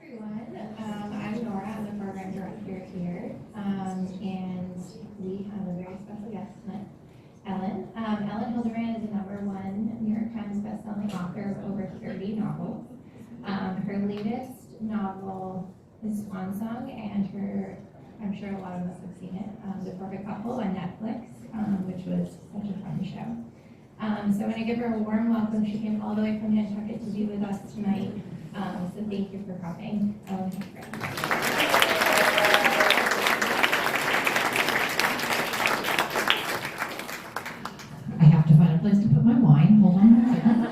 everyone. I'm Nora. I'm the program director here. And we have a very special guest tonight, Elin. Elin Hilderbrand is a #1 New York Times bestselling author of over 30 novels. Her latest novel is Swan Song, and I'm sure a lot of us have seen it, The Perfect Couple on Netflix, which was such a fun show. So I want to give her a warm welcome. She came all the way from Nantucket to be with us tonight. So thank you for coming. Elin Hilderbrand. I have to find a place to put my wine. Hold on one second.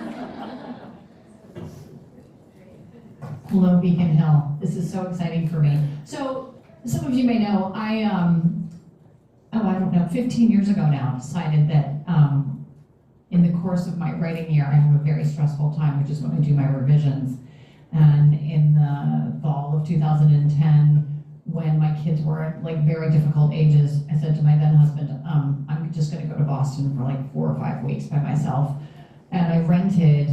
Hello, Beacon Hill. This is so exciting for me. So, some of you may know, I don't know, 15 years ago now, decided that in the course of my writing year, I have a very stressful time, which is when I do my revisions. And in the fall of 2010, when my kids were at like very difficult ages, I said to my then husband, I'm just gonna go to Boston for like 4 or 5 weeks by myself. And I rented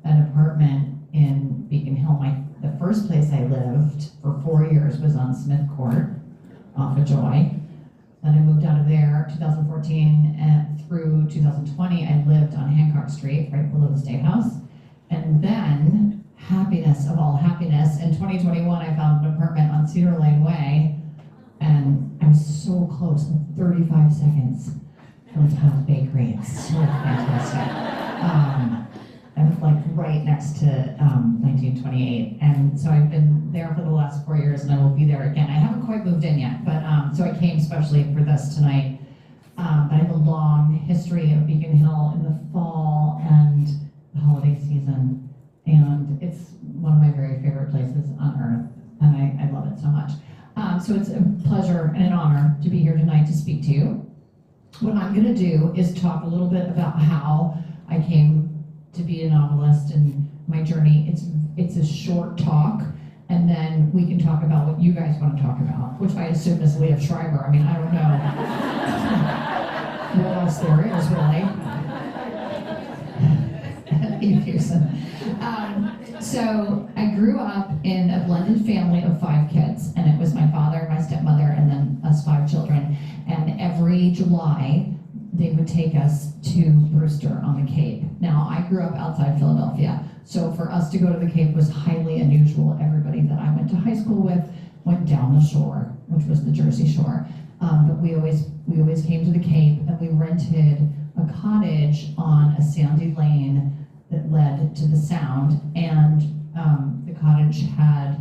an apartment in Beacon Hill. The first place I lived for 4 years was on Smith Court off of Joy. Then I moved out of there 2014 and through 2020, I lived on Hancock Street, right below the State House. And then, happiness of all happiness, in 2021, I found an apartment on Cedar Lane Way, and I'm so close, 35 seconds from Tom's Bakery. It's so fantastic. I'm like right next to 1928, and so I've been there for the last 4 years, and I will be there again. I haven't quite moved in yet, but so I came especially for this tonight. But I have a long history of Beacon Hill in the fall and the holiday season, and it's one of my very favorite places on earth, and I love it so much. So it's a pleasure and an honor to be here tonight to speak to you. What I'm going to do is talk a little bit about how I came to be a novelist and my journey. It's a short talk, and then we can talk about what you guys want to talk about, which I assume is Liev Schreiber. I mean, I don't know what else there is, really. So I grew up in a blended family of 5 kids, and it was my father, my stepmother, and then us 5 children. And every July, they would take us to Brewster on the Cape. Now, I grew up outside Philadelphia, so for us to go to the Cape was highly unusual. Everybody that I went to high school with went down the shore, which was the Jersey Shore. But we always came to the Cape, and we rented a cottage on a sandy lane that led to the Sound, and the cottage had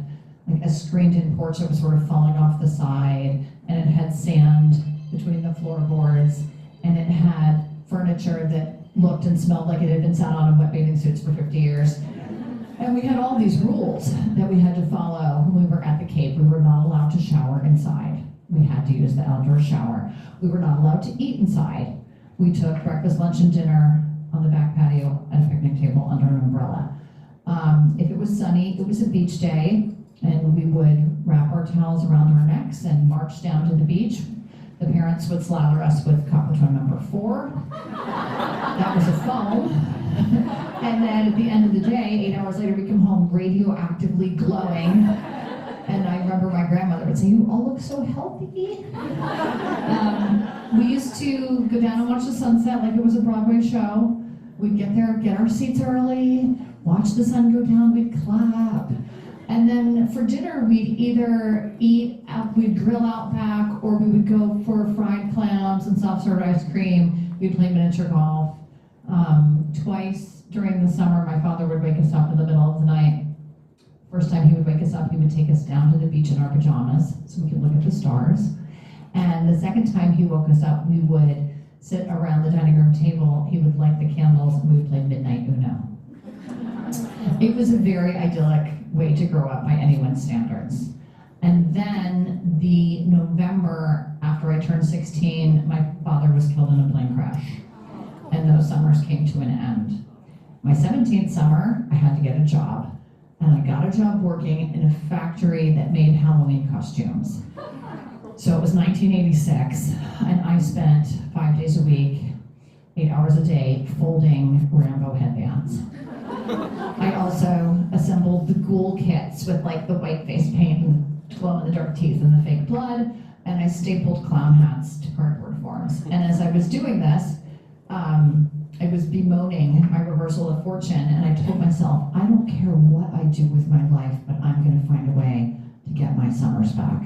like a screened-in porch that was sort of falling off the side, and it had sand between the floorboards, and it had furniture that looked and smelled like it had been sat on in wet bathing suits for 50 years. And we had all these rules that we had to follow when we were at the Cape. We were not allowed to shower inside. We had to use the outdoor shower. We were not allowed to eat inside. We took breakfast, lunch, and dinner on the back patio at a picnic table under an umbrella. If it was sunny, it was a beach day, and we would wrap our towels around our necks and march down to the beach. The parents would slather us with Coppertone number 4. That was a foam. And then at the end of the day, 8 hours later, we come home radioactively glowing. And I remember my grandmother would say, "You all look so healthy." We used to go down and watch the sunset like it was a Broadway show. We'd get there, get our seats early, watch the sun go down, we'd clap. And then for dinner, we'd either we'd grill out back, or we would go for fried clams and soft-serve ice cream. We'd play miniature golf. Twice during the summer, my father would wake us up in the middle of the night. First time he would wake us up, he would take us down to the beach in our pajamas so we could look at the stars. And the second time he woke us up, we would sit around the dining room table. He would light the candles, and we would play Midnight Uno. It was a very idyllic way to grow up by anyone's standards. And then the November after I turned 16, my father was killed in a plane crash. And those summers came to an end. My 17th summer, I had to get a job. And I got a job working in a factory that made Halloween costumes. So it was 1986, and I spent 5 days a week, 8 hours a day, folding Rambo headbands. I also assembled the ghoul kits with like the white face paint and glow-in-the-dark teeth and the fake blood, and I stapled clown hats to cardboard forms. And as I was doing this, I was bemoaning my reversal of fortune, and I told myself, I don't care what I do with my life, but I'm going to find a way to get my summers back.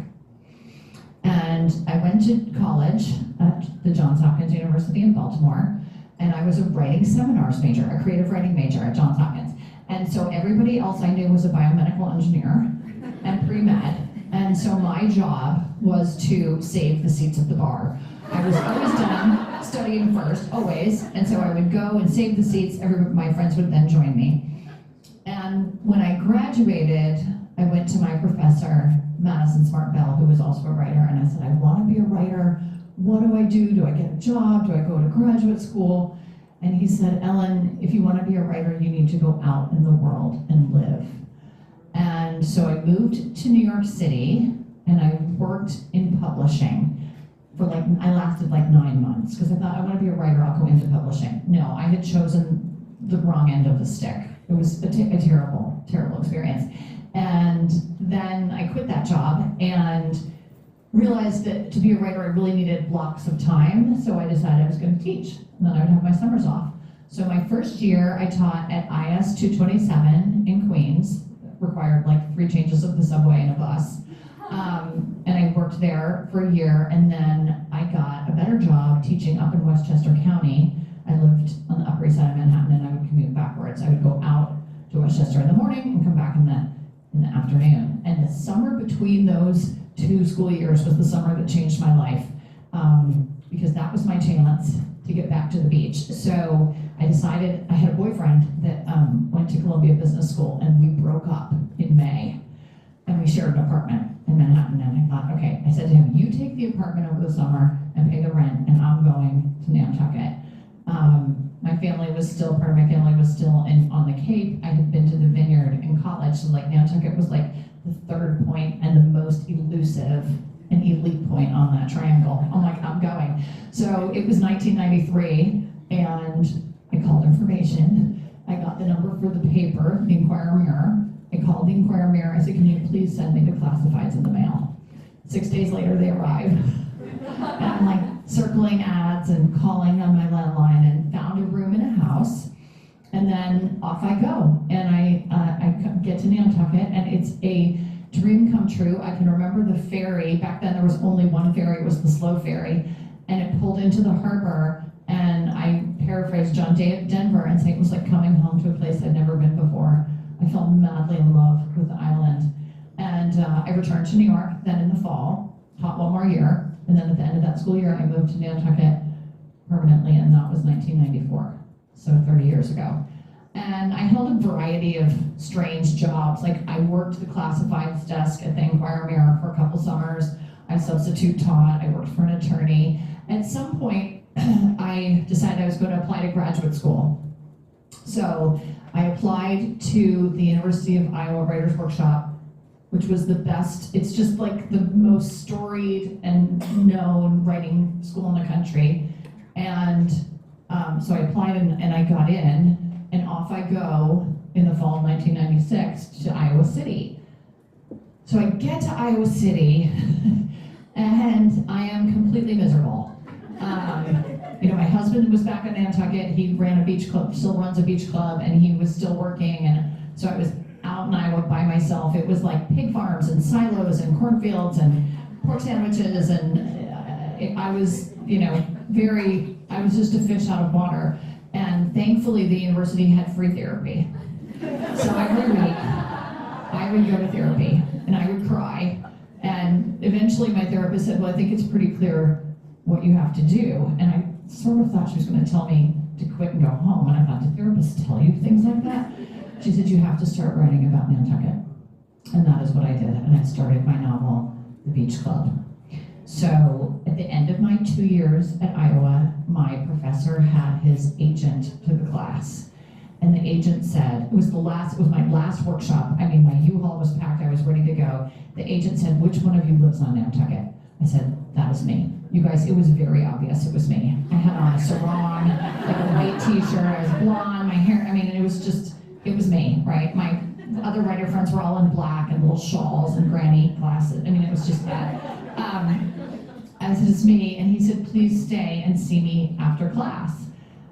And I went to college at the Johns Hopkins University in Baltimore, and I was a writing seminars major, a creative writing major at Johns Hopkins. And so everybody else I knew was a biomedical engineer and pre-med, and so my job was to save the seats at the bar. I was always done studying first, always, and so I would go and save the seats. My friends would then join me. And when I graduated, I went to my professor, Madison Smart Bell, who was also a writer, and I said, I want to be a writer. What do I do? Do I get a job? Do I go to graduate school? And he said, Ellen, if you want to be a writer, you need to go out in the world and live. And so I moved to New York City, and I worked in publishing for I lasted 9 months, because I thought, I want to be a writer, I'll go into publishing. No, I had chosen the wrong end of the stick. It was a terrible, terrible experience. And then I quit that job and realized that to be a writer, I really needed blocks of time, so I decided I was going to teach, and then I would have my summers off. So my first year, I taught at IS 227 in Queens, required 3 changes of the subway and a bus. And I worked there for a year, and then I got a better job teaching up in Westchester County. I lived on the Upper East Side of Manhattan, and I would commute backwards. I would go out to Westchester in the morning and come back in the afternoon. And the summer between those 2 school years was the summer that changed my life, because that was my chance to get back to the beach. So I decided, I had a boyfriend that went to Columbia Business School, and we broke up in May, and we shared an apartment in Manhattan. And I thought, okay, I said to him, you take the apartment over the summer and pay the rent, and I'm going to Nantucket. My family was still, part of my family was still on the Cape. I had been to the Vineyard in college, so Nantucket was the 3rd point and the most elusive and elite point on that triangle. I'm I'm going. So it was 1993, and I called information. I got the number for the paper, the Inquirer Mirror. I called the Inquirer Mirror. I said, can you please send me the classifieds in the mail? 6 days later, they arrived. And I'm circling ads and calling on my landline, and found a room in a house. And then off I go. And I get to Nantucket, and it's a dream come true. I can remember the ferry. Back then there was only one ferry, it was the slow ferry. And it pulled into the harbor, and I paraphrased John Denver and say it was like coming home to a place I'd never been before. I fell madly in love with the island. And I returned to New York then in the fall, taught 1 more year, and then at the end of that school year I moved to Nantucket permanently, and that was 1994, so 30 years ago. And I held a variety of strange jobs. I worked the classifieds desk at the Inquirer Mirror for a couple summers. I substitute taught, I worked for an attorney. At some point, I decided I was going to apply to graduate school. So I applied to the University of Iowa Writers Workshop, which was the best. It's just the most storied and known writing school in the country. And so I applied and I got in, and off I go in the fall of 1996 to Iowa City. So I get to Iowa City, and I am completely miserable. My husband was back in Nantucket. He ran a beach club, still runs a beach club, and he was still working. And so I was out in Iowa by myself. It was like pig farms and silos and cornfields and pork sandwiches, and I was, I was just a fish out of water. And thankfully, the university had free therapy. So every week, I would go to therapy, and I would cry. And eventually, my therapist said, well, I think it's pretty clear what you have to do. And I sort of thought she was going to tell me to quit and go home. And I thought, do therapists tell you things like that? She said, you have to start writing about Nantucket. And that is what I did. And I started my novel, The Beach Club. So at the end of my 2 years at Iowa, my professor had his agent to the class. And the agent said, it was my last workshop. I mean, my U-Haul was packed, I was ready to go. The agent said, which one of you lives on Nantucket? I said, that was me. You guys, it was very obvious it was me. I had on a sarong, a white t-shirt, I was blonde, my hair, it was me, right? My other writer friends were all in black and little shawls and granny glasses. I mean, it was just bad. As is me, and he said, please stay and see me after class.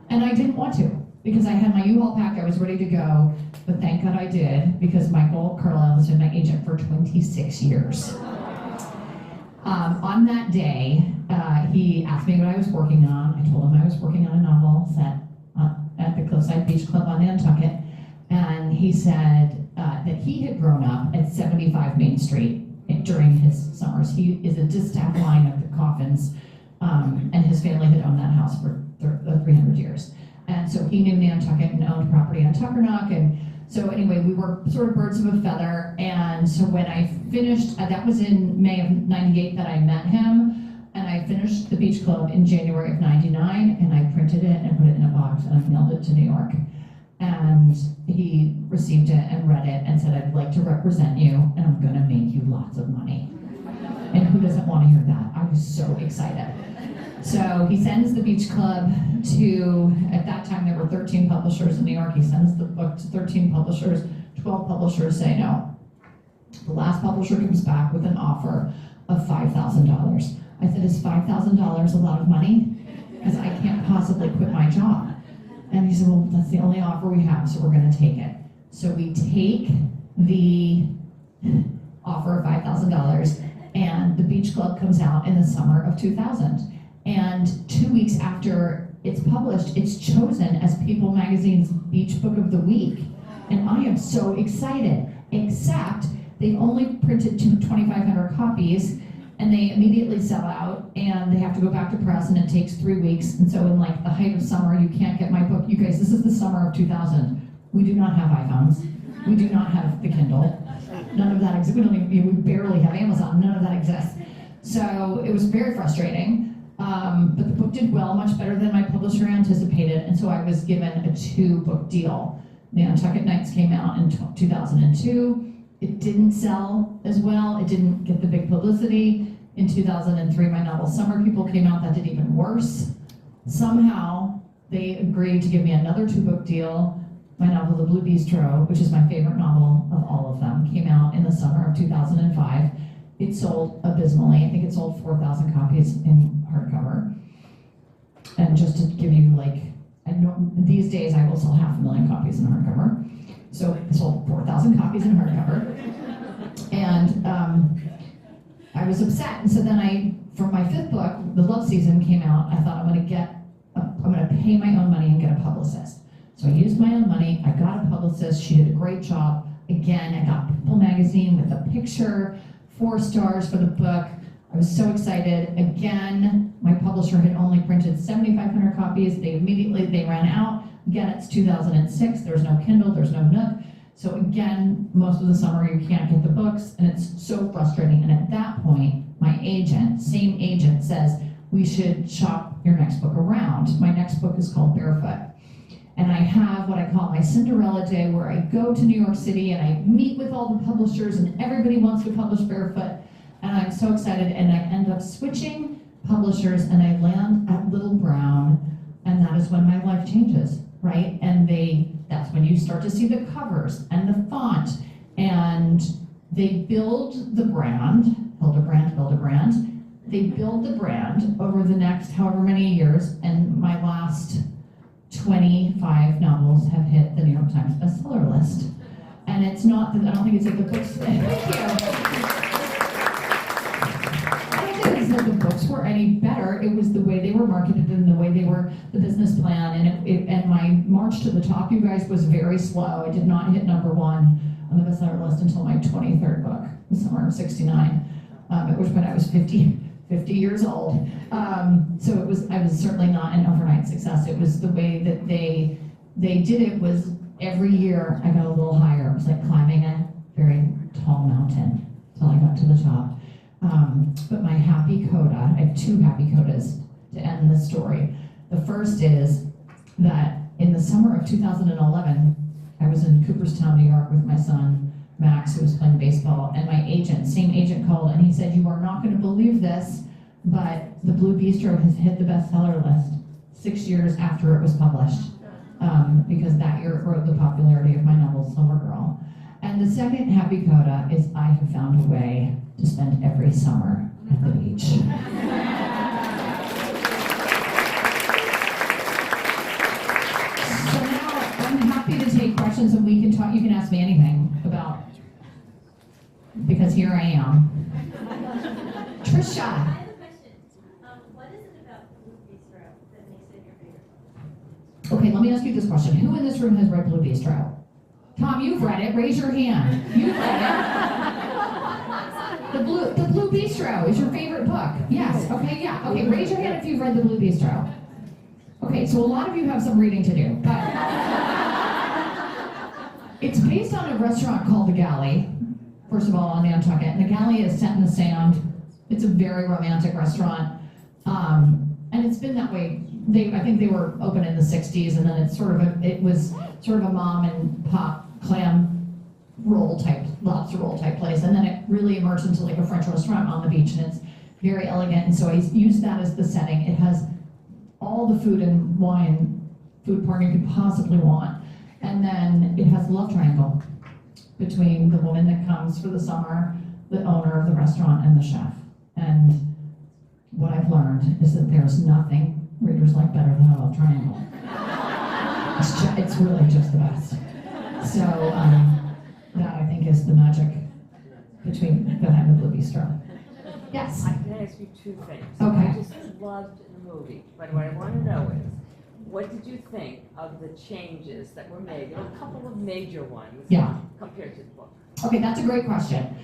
And I didn't want to, because I had my U-Haul packed, I was ready to go, but thank God I did, because Michael Carlisle has been my agent for 26 years. On that day, he asked me what I was working on. I told him I was working on a novel set at the Cliffside Beach Club on Nantucket, and he said that he had grown up at 75 Main Street during his summers. He is a distaff line of the Coffins, and his family had owned that house for 300 years. And so he knew Nantucket and owned property on Tuckernuck, and so anyway, we were sort of birds of a feather. And so when I finished, that was in May of '98 that I met him, and I finished the Beach Club in January of '99, and I printed it and put it in a box and I mailed it to New York. And he received it and read it and said, I'd like to represent you, and I'm gonna make you lots of money. And who doesn't want to hear that? I was so excited. So he sends the Beach Club to, at that time there were 13 publishers in New York. He sends the book to 13 publishers, 12 publishers say no. The last publisher comes back with an offer of $5,000. I said, is $5,000 a lot of money? Because I can't possibly quit my job. And he said, well, that's the only offer we have, so we're gonna take it. So we take the offer of $5,000, and the Beach Club comes out in the summer of 2000. And 2 weeks after it's published, it's chosen as People Magazine's Beach Book of the Week. And I am so excited, except they've only printed 2,500 copies, and they immediately sell out, and they have to go back to press, and it takes 3 weeks. And so in like the height of summer, you can't get my book. You guys, this is the summer of 2000. We do not have iPhones. We do not have the Kindle. None of that exists. We barely have Amazon. None of that exists. So it was very frustrating. But the book did well, much better than my publisher anticipated, and so I was given a 2-book deal. Nantucket Nights came out in 2002. It didn't sell as well. It didn't get the big publicity. In 2003, my novel Summer People came out. That did even worse. Somehow, they agreed to give me another 2-book deal. My novel, The Blue Bistro, which is my favorite novel of all of them, came out in the summer of 2005. It sold abysmally. I think it sold 4,000 copies in hardcover. And just to give you these days I will sell 500,000 copies in hardcover. So it sold 4,000 copies in hardcover. And I was upset. And so then for my 5th book, The Love Season came out. I thought I'm gonna pay my own money and get a publicist. So I used my own money. I got a publicist. She did a great job. Again, I got People Magazine with a picture. 4 stars for the book. I was so excited. Again, my publisher had only printed 7,500 copies. They ran out. Again, it's 2006. There's no Kindle, there's no Nook. So again, most of the summer you can't get the books, and it's so frustrating. And at that point, my same agent says, we should shop your next book around. My next book is called Barefoot. And I have what I call my Cinderella day, where I go to New York City and I meet with all the publishers, and everybody wants to publish Barefoot. And I'm so excited, and I end up switching publishers, and I land at Little Brown, and that is when my life changes, right? And that's when you start to see the covers and the font, and they build the brand, Hilderbrand. They build the brand over the next however many years, and my last 25 novels have hit the New York Times bestseller list. And it's not that, I don't think it's that the books, thank you. I don't think it's that the books were any better. It was the way they were marketed and the way they were, the business plan. And my march to the top, you guys, was very slow. I did not hit #1 on the bestseller list until my 23rd book, the summer of '69, at which point I was 50 years old. So I was certainly not an overnight success. It was the way that they did it was every year I got a little higher. It was like climbing a very tall mountain until I got to the top. But my happy coda, I have 2 happy codas to end the story. The first is that in the summer of 2011, I was in Cooperstown, New York with my son, Max, who was playing baseball, and my same agent called, and he said, you are not going to believe this, but The Blue Bistro has hit the bestseller list 6 years after it was published, because that year it rode the popularity of my novel, Silver Girl. And the second happy coda is I have found a way to spend every summer at the beach. So now I'm happy to take questions and we can talk, you can ask me anything about, because here I am. Trisha. I have a question. What is it about Blue Bistro that makes it your favorite book? Okay, let me ask you this question. Who in this room has read Blue Bistro? Tom, you've read it. Raise your hand. You've read it. The Blue Bistro is your favorite book. Yes. Okay. Yeah. Okay. Raise your hand if you've read the Blue Bistro. Okay. So a lot of you have some reading to do, but it's based on a restaurant called The Galley. First of all, on Nantucket, and The Galley is set in the sand. It's a very romantic restaurant, and it's been that way. I think they were open in the '60s, and then it was sort of a mom and pop clam roll type, lobster roll type place, and then it really emerged into like a French restaurant on the beach, and it's very elegant. And so I used that as the setting. It has all the food and wine, food porn you could possibly want, and then it has a love triangle between the woman that comes for the summer, the owner of the restaurant, and the chef. And what I've learned is that there's nothing readers like better than a love triangle. It's really just the best. So that I think is the magic behind the Blue Bistro. Yes? I can ask you two things. Okay. I just loved the movie, but what I want to know is, what did you think of the changes that were made? There were a couple of major ones. Yeah. Compared to the book. Okay, that's a great question.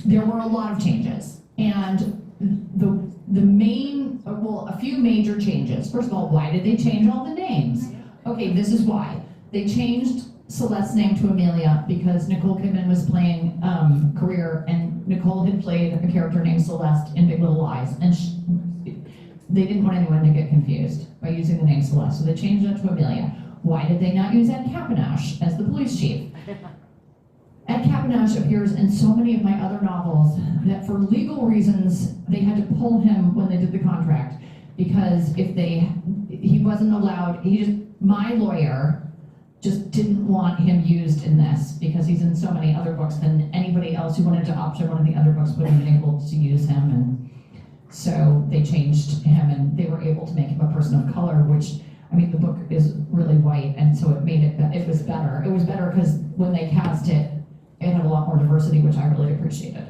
There were a lot of changes, and the main, a few major changes. First of all, why did they change all the names? Okay, this is why. They changed Celeste's name to Amelia because Nicole Kidman was playing Career, and Nicole had played a character named Celeste in Big Little Lies, and they didn't want anyone to get confused by using the name Celeste, so they changed it to Amelia. Why did they not use Ed Capinash as the police chief? Ed Capinash appears in so many of my other novels that for legal reasons, they had to pull him when they did the contract, because he wasn't allowed, my lawyer just didn't want him used in this because he's in so many other books than anybody else who wanted to option one of the other books would have been able to use him. And so they changed him, and they were able to make him a person of color, which, I mean, the book is really white, and so it made it was better. It was better because when they cast it, it had a lot more diversity, which I really appreciated.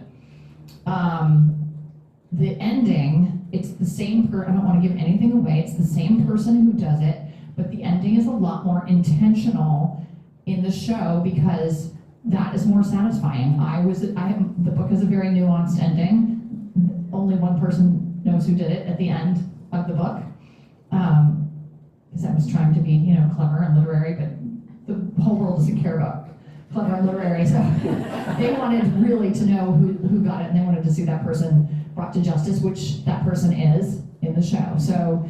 The ending, it's the same I don't want to give anything away, it's the same person who does it, but the ending is a lot more intentional in the show because that is more satisfying. The book has a very nuanced ending. Only one person knows who did it at the end of the book. Because I was trying to be, clever and literary, but the whole world doesn't care about clever and literary, so they wanted really to know who got it, and they wanted to see that person brought to justice, which that person is in the show. So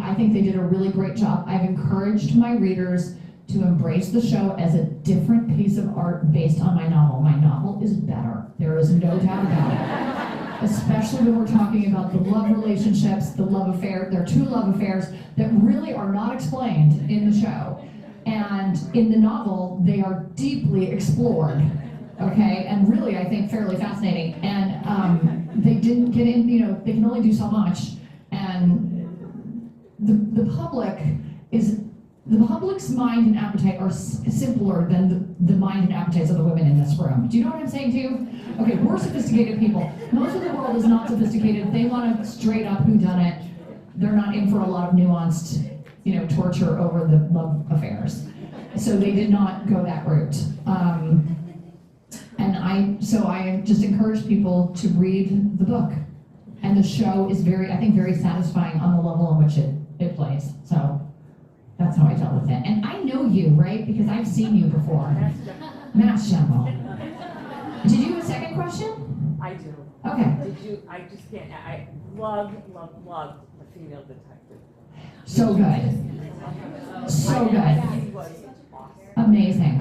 I think they did a really great job. I've encouraged my readers to embrace the show as a different piece of art based on my novel. My novel is better. There is no doubt about it. Especially when we're talking about the love relationships, the love affair. There are two love affairs that really are not explained in the show. And in the novel, they are deeply explored, okay? And really, I think, fairly fascinating. And they didn't get in, they can only do so much. And the public's mind and appetite are simpler than the mind and appetites of the women in this room. Do you know what I'm saying to you? Okay, we're sophisticated people. Most of the world is not sophisticated. They want a straight up whodunit. They're not in for a lot of nuanced, torture over the love affairs. So they did not go that route. So I just encourage people to read the book. And the show is I think very satisfying on the level in which it plays. So that's how I dealt with it. And I know you, right? Because I've seen you before. Mass General. Did you have a second question? I do. Okay. I love the female detective. So good. So good. She was awesome. Amazing.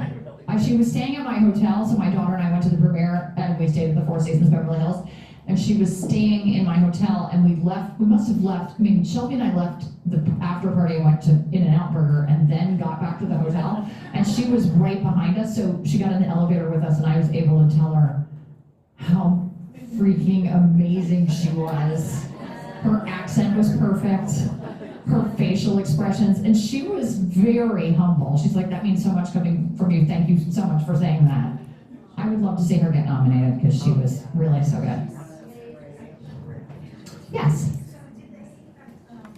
She was staying at my hotel, so my daughter and I went to the premiere, and we stayed at the Four Seasons Beverly Hills, and she was staying in my hotel, and we must have left, Shelby and I left the after party and went to In-N-Out Burger, and then got back to the hotel, and And she was right behind us, so she got in the elevator with us, and I was able to tell her how freaking amazing she was. Her accent was perfect, her facial expressions, and she was very humble. She's like, that means so much coming from you. Thank you so much for saying that. I would love to see her get nominated because she was really so good. Yes. So did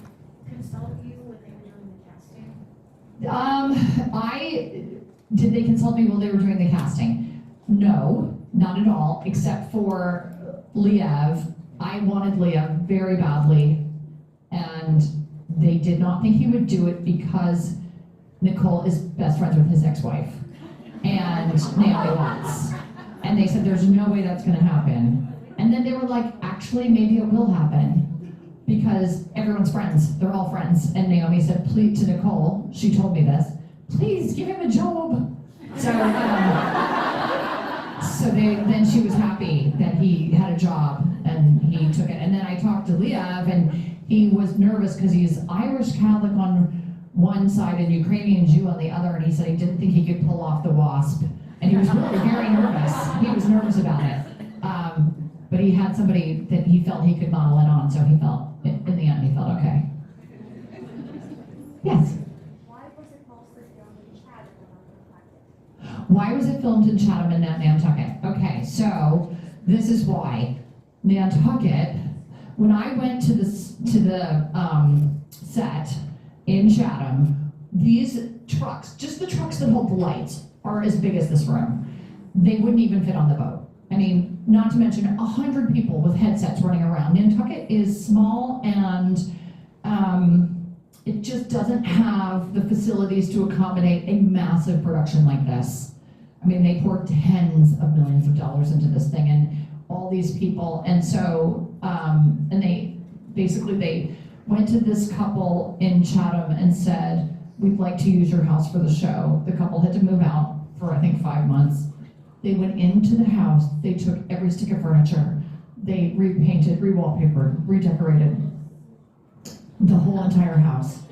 they consult you when they were doing the casting? Did they consult me while they were doing the casting? No, not at all, except for Liev. I wanted Liev very badly, and they did not think he would do it because Nicole is best friends with his ex-wife, and Naomi Watts. And they said, there's no way that's gonna happen. And then they were like, actually, maybe it will happen, because everyone's friends, they're all friends. And Naomi said, please, to Nicole, she told me this, please give him a job. So then she was happy that he had a job and he took it. And then I talked to Liev, and he was nervous because he's Irish Catholic on one side and Ukrainian Jew on the other, and he said he didn't think he could pull off the WASP. And he was really very nervous. He was nervous about it. But he had somebody that he felt he could model it on, so he felt, in the end, he felt okay. Yes? Why was it mostly filmed in Chatham and not Nantucket? Why was it filmed in Chatham and not Nantucket? Okay, so this is why. Nantucket, when I went to the set in Chatham, these trucks, just the trucks that hold the lights, are as big as this room. They wouldn't even fit on the boat. I mean, not to mention 100 people with headsets running around. Nantucket is small, and it just doesn't have the facilities to accommodate a massive production like this. I mean, they poured tens of millions of dollars into this thing, and all these people, and so, and they went to this couple in Chatham and said, we'd like to use your house for the show. The couple had to move out for, I think, 5 months. They went into the house, they took every stick of furniture, they repainted, re-wallpapered, redecorated the whole entire house.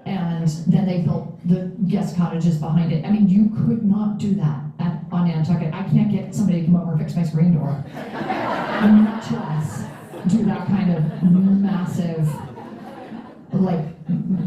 And then they built the guest cottages behind it. I mean, you could not do that on Nantucket. I can't get somebody to come over and fix my screen door. Much less do that kind of massive, like,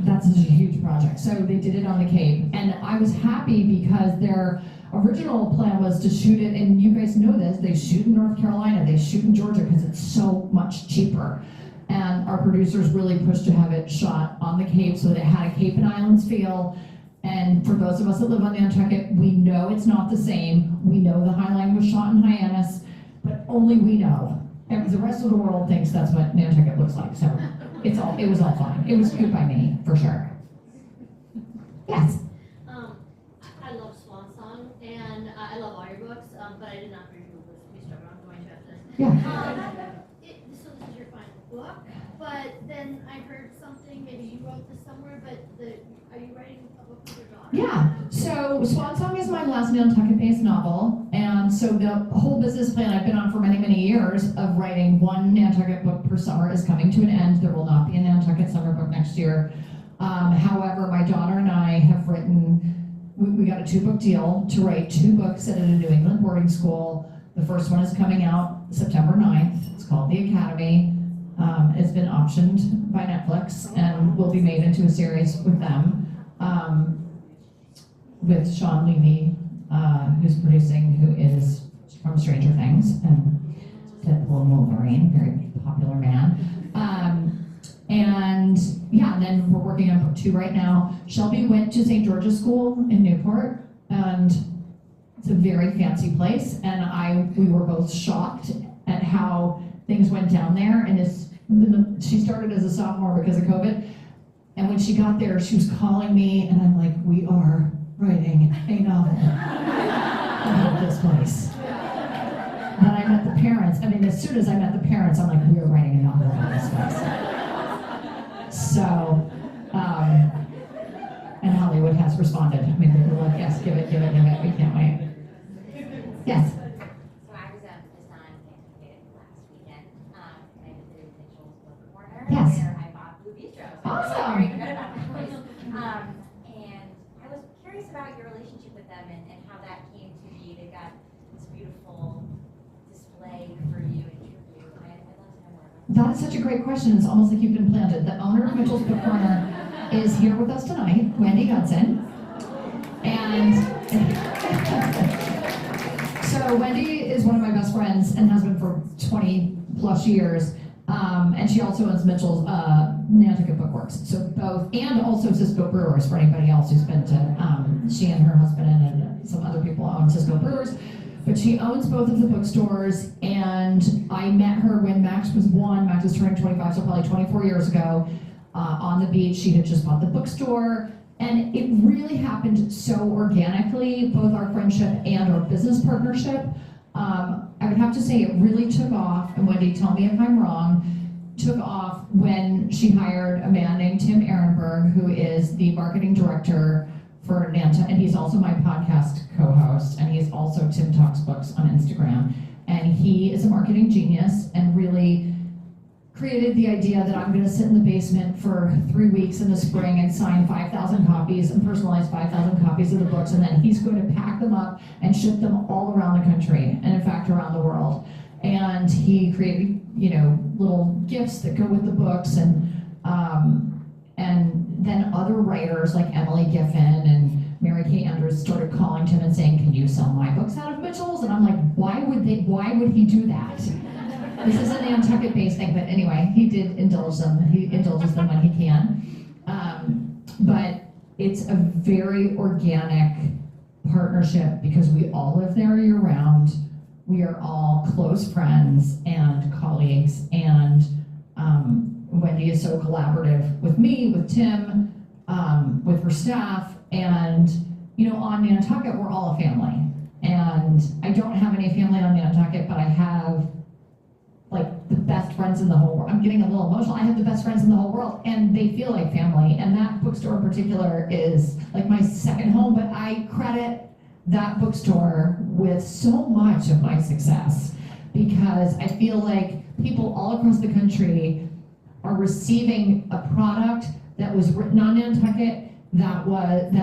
that's such a huge project. So they did it on the Cape. And I was happy because their original plan was to shoot it, and you guys know this, they shoot in North Carolina, they shoot in Georgia because it's so much cheaper. And our producers really pushed to have it shot on the Cape so that it had a Cape and Islands feel. And for those of us that live on Nantucket, we know it's not the same. We know the High Line was shot in Hyannis, but only we know. And the rest of the world thinks that's what Nantucket looks like. So it was all fine. It was good by me, for sure. Yes? I love Swan Song, and I love all your books, but I did not read your books. Please start, I'm going to after this. Yeah. So this is your final book, but then I heard something, maybe you wrote this somewhere, but are you writing a book with your daughter? Yeah, so Swan Song is my last Nantucket-based novel, and so the whole business plan I've been on for many, many years of writing one Nantucket book per summer is coming to an end. There will not be a Nantucket summer book next year. However, my daughter and I have written, we got a 2-book deal to write 2 books at a New England boarding school. The first one is coming out September 9th. It's called The Academy. It's been optioned by Netflix and will be made into a series with them. With Sean Levy, who's producing, who is from Stranger Things and Deadpool and Wolverine, very popular man. And yeah, and then we're working on book 2 right now. Shelby went to St. George's School in Newport, and it's a very fancy place, and we were both shocked at how things went down there. And she started as a sophomore because of COVID, and when she got there, she was calling me, and I'm like, we are writing a novel about this place. Then I met the parents. I mean, as soon as I met the parents, I'm like, we are writing a novel about this place. So, and Hollywood has responded. I mean, they were like, yes, give it, we can't wait. Yes? So I was just on Nantucket last weekend, and I visited Nicole's book corner, Yes. where I bought Blue Bistro. So Awesome. I feel very good about that place. And I was curious about your relationship with them and how that came to be. They've got this beautiful display for you and tribute. I'd love to know more about That is such a great question. It's almost like you've been planted. The owner of Mitchell's Book Corner is here with us tonight, Wendy Hudson. And so Wendy is one of my best friends and has been for 20 plus years. And she also owns Mitchell's Nantucket Bookworks. So both, and also Cisco Brewers for anybody else who's been to, she and her husband and some other people own Cisco Brewers. But she owns both of the bookstores, and I met her when Max was 1. Max was turning 25, so probably 24 years ago, on the beach. She had just bought the bookstore, and it really happened so organically, both our friendship and our business partnership. I would have to say it really took off, and Wendy, tell me if I'm wrong, took off when she hired a man named Tim Ehrenberg, who is the marketing director for Nantucket, and he's also my podcast co-host, and he's also Tim Talks Books on Instagram. And he is a marketing genius and really created the idea that I'm gonna sit in the basement for 3 weeks in the spring and sign 5,000 copies and personalize 5,000 copies of the books, and then he's going to pack them up and ship them all around the country, and in fact around the world. And he created, little gifts that go with the books, and then other writers like Emily Giffen and Mary Kay Andrews started calling to him and saying, "Can you sell my books out of Mitchell's?" And I'm like, why would he do that? This is a Nantucket-based thing, but anyway, he did indulge them. He indulges them when he can. But it's a very organic partnership because we all live there year-round. We are all close friends and colleagues, and Wendy is so collaborative with me, with Tim, with her staff, and on Nantucket, we're all a family. And I don't have any family on Nantucket, but I have the best friends in the whole world. I'm getting a little emotional. I have the best friends in the whole world, and they feel like family. And that bookstore in particular is like my second home, but I credit that bookstore with so much of my success because I feel like people all across the country are receiving a product that was written on Nantucket, that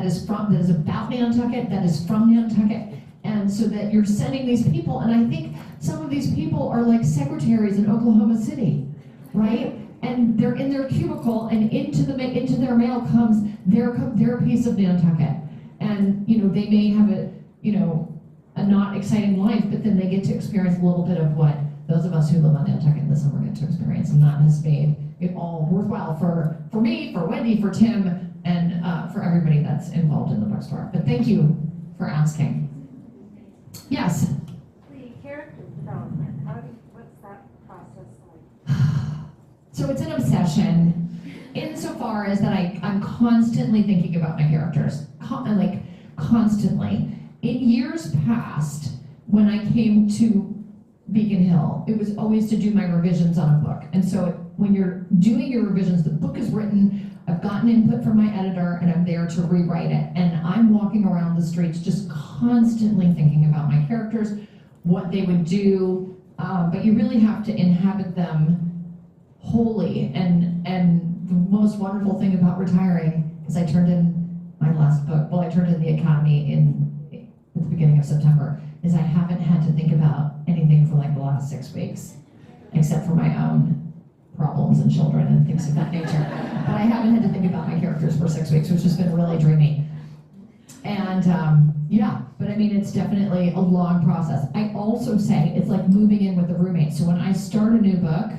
is about Nantucket, that is from Nantucket, and so that you're sending these people, and I think some of these people are like secretaries in Oklahoma City, right? And they're in their cubicle, and into their mail comes their piece of Nantucket, and they may have a not exciting life, but then they get to experience a little bit of what those of us who live on Nantucket in the summer get to experience, and that has made it all worthwhile for me, for Wendy, for Tim, and for everybody that's involved in the bookstore. But thank you for asking. Yes? The character development, what's that process like? So it's an obsession insofar as that I'm constantly thinking about my characters, constantly. In years past, when I came to Beacon Hill, it was always to do my revisions on a book. And so when you're doing your revisions, the book is written, I've gotten input from my editor, and I'm there to rewrite it. And I'm walking around the streets just constantly thinking about my characters, what they would do, but you really have to inhabit them wholly. And the most wonderful thing about retiring is I turned in my last book, I turned in The Academy at the beginning of September, is I haven't had to think about anything for the last 6 weeks, except for my own problems and children and things of that nature. But I haven't had to think about my characters for 6 weeks, which has been really dreamy. And but I mean, it's definitely a long process. I also say it's like moving in with a roommate. So when I start a new book,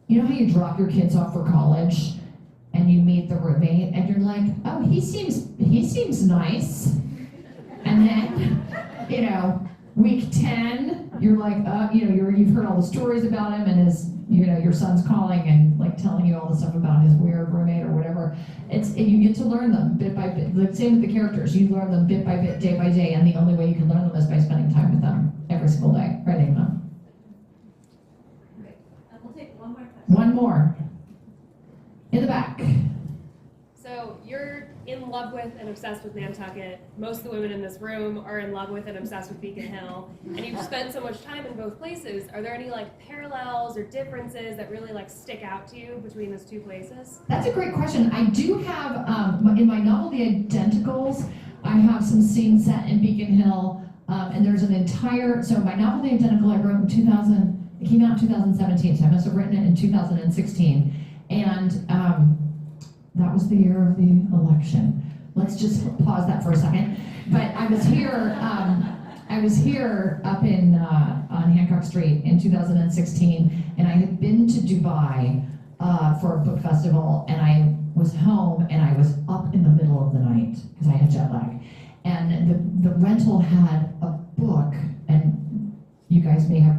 you know how you drop your kids off for college and you meet the roommate and you're like, oh, he seems nice. And then, week 10, you're like, you've heard all the stories about him, and your son's calling and telling you all the stuff about his weird roommate or whatever. You get to learn them bit by bit. The same with the characters. You learn them bit by bit, day by day, and the only way you can learn them is by spending time with them every single day. Right, Ava? We'll take one more question. One more. In the back. So you're in love with and obsessed with Nantucket. Most of the women in this room are in love with and obsessed with Beacon Hill. And you've spent so much time in both places. Are there any parallels or differences that really stick out to you between those two places? That's a great question. I do have, in my novel, The Identicals, I have some scenes set in Beacon Hill, and there's an entire, so my novel, The Identical, I wrote in 2000, it came out in 2017, so I must have written it in 2016. And that was the year of the election. Let's just pause that for a second. But I was here up in on Hancock Street in 2016, and I had been to Dubai for a book festival, and I was home, and I was up in the middle of the night because I had jet lag. And the rental had a book, and you guys may have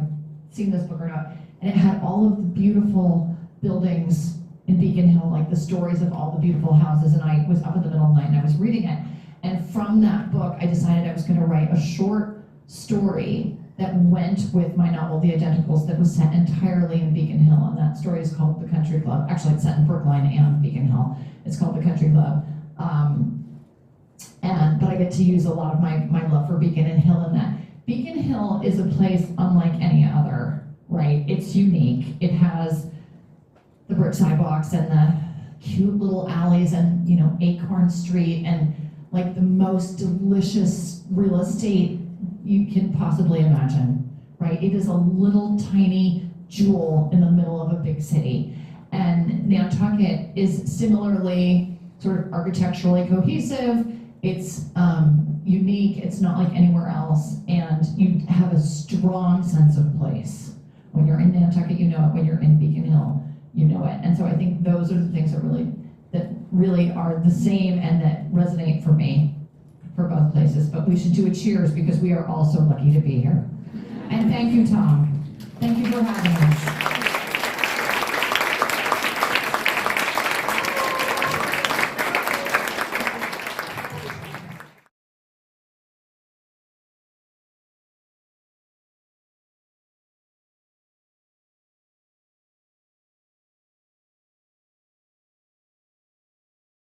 seen this book or not, and it had all of the beautiful buildings in Beacon Hill, like the stories of all the beautiful houses, and I was up in the middle of the night and I was reading it. And from that book, I decided I was going to write a short story that went with my novel, The Identicals, that was set entirely in Beacon Hill, and that story is called The Country Club. Actually, it's set in Brookline and Beacon Hill. It's called The Country Club. But I get to use a lot of my love for Beacon and Hill in that. Beacon Hill is a place unlike any other, right? It's unique. It has the brick sidewalks and the cute little alleys and, you know, Acorn Street and like the most delicious real estate you can possibly imagine, right? It is a little tiny jewel in the middle of a big city. And Nantucket is similarly sort of architecturally cohesive. It's unique, it's not like anywhere else, and you have a strong sense of place. When you're in Nantucket, you know it. When you're in Beacon Hill, you know it. And so I think those are the things that really are the same and that resonate for me for both places. But we should do a cheers because we are all so lucky to be here. And thank you, Tom. Thank you for having us.